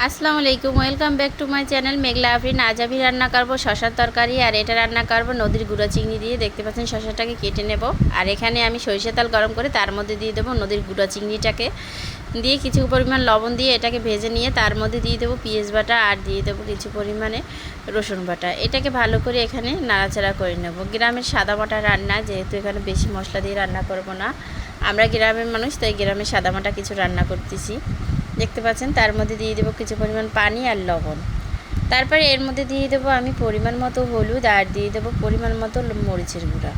আসসালামু আলাইকুম, welcome back to my channel Meghla Afrin. আজ আমি রান্না করবো শশার তরকারি, আর এটা রান্না করবো নদীর গুঁড়া চিংড়ি দিয়ে। দেখতে পাচ্ছেন শশাটাকে কেটে নেব, আর এখানে আমি সরিষা তেল গরম করে তার মধ্যে দিয়ে দেবো নদীর গুঁড়া চিংড়িটাকে দিয়ে কিছু পরিমাণ লবণ দিয়ে এটাকে ভেজে নিয়ে তার মধ্যে দিয়ে দেবো পেঁয়াজ বাটা আর দিয়ে দেবো কিছু পরিমাণে রসুন বাটা। এটাকে ভালো করে এখানে নাড়াচাড়া করে নেব। গ্রামের সাদা বাটা রান্না, যেহেতু এখানে বেশি মশলা দিয়ে রান্না করব না, আমরা গ্রামের মানুষ, তাই গ্রামের সাদা বাটা কিছু রান্না করতেছি। দেখতে পাচ্ছেন তার মধ্যে দিয়ে দেবো কিছু পরিমাণ পানি আর লবণ। তারপরে এর মধ্যে দিয়ে দেবো আমি পরিমাণ মতো হলুদ আর দিয়ে দেবো পরিমাণ মতো মরিচের গুঁড়া।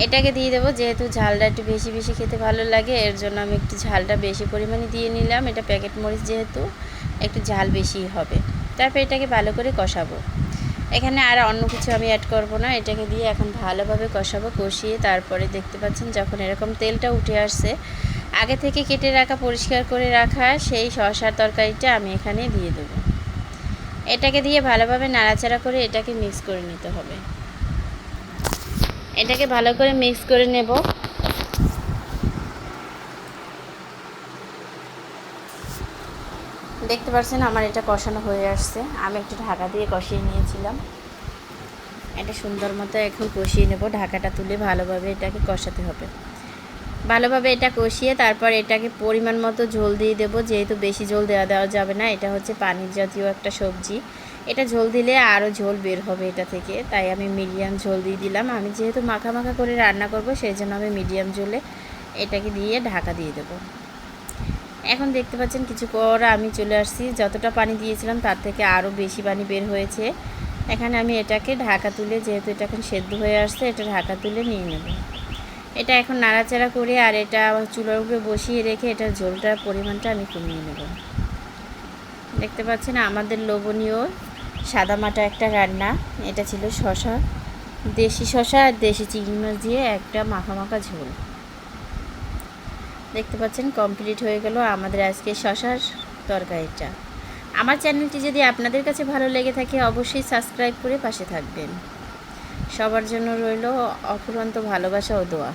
এটাকে দিয়ে দেবো, যেহেতু ঝালটা একটু বেশি বেশি খেতে ভালো লাগে, এর জন্য আমি একটু ঝালটা বেশি পরিমাণে দিয়ে নিলাম। এটা প্যাকেট মরিচ, যেহেতু একটু ঝাল বেশি হবে। তারপর এটাকে ভালো করে কষাবো। এখানে আর অন্য কিছু আমি অ্যাড করব না, এটাকে দিয়ে এখন ভালোভাবে কষাবো। কষিয়ে তারপরে দেখতে পাচ্ছেন যখন এরকম তেলটা উঠে আসছে, আগে থেকে কেটে রাখা পরিষ্কার করে রাখা সেই শসার তরকারিটা আমি এখানে দিয়ে দেবো। এটাকে দিয়ে ভালোভাবে নাড়াচাড়া করে এটাকে মিক্স করে নিতে হবে। এটাকে ভালো করে মিক্স করে নেব। দেখতে পাচ্ছেন আমার এটা কষানো হয়ে আসছে। আমি একটু ঢাকা দিয়ে কষিয়ে নিয়েছিলাম। এটা সুন্দর মতো এখন কষিয়ে নেব। ঢাকাটা তুলে ভালোভাবে এটাকে কষাতে হবে। ভালোভাবে এটা কষিয়ে তারপর এটাকে পরিমাণ মতো ঝোল দিয়ে দেবো, যেহেতু বেশি ঝোল দেওয়া যাবে না। এটা হচ্ছে পানির জাতীয় একটা সবজি, এটা ঝোল দিলে আরও ঝোল বের হবে এটা থেকে, তাই আমি মিডিয়াম ঝোল দিয়ে দিলাম। আমি যেহেতু মাখা মাখা করে রান্না করব, সেই জন্য আমি মিডিয়াম ঝোলে এটাকে দিয়ে ঢাকা দিয়ে দেবো। এখন দেখতে পাচ্ছেন কিছু পর আমি চলে আসছি, যতটা পানি দিয়েছিলাম তার থেকে আরও বেশি পানি বের হয়েছে। এখানে আমি এটাকে ঢাকা তুলে, যেহেতু এটা এখন সেদ্ধ হয়ে আসছে, এটা ঢাকা তুলে নিয়ে নেব। এটা এখন নাড়াচাড়া করে আর এটা চুলার উপরে বসিয়ে রেখে এটার ঝোলটার পরিমাণটা আমি কমিয়ে নেব। দেখতে পাচ্ছেন আমাদের লোভনীয় সাদামাটা একটা রান্না। এটা ছিল শসা, দেশি শসা আর দেশি চিংড়ি মাছ দিয়ে একটা মাখা মাখা ঝোল। দেখতে পাচ্ছেন কমপ্লিট হয়ে গেল আমাদের আজকে শসার তরকারিটা। আমার চ্যানেলটি যদি আপনাদের কাছে ভালো লেগে থাকে, অবশ্যই সাবস্ক্রাইব করে পাশে থাকবেন। সবার জন্য রইল অফুরন্ত ভালোবাসা ও দোয়া।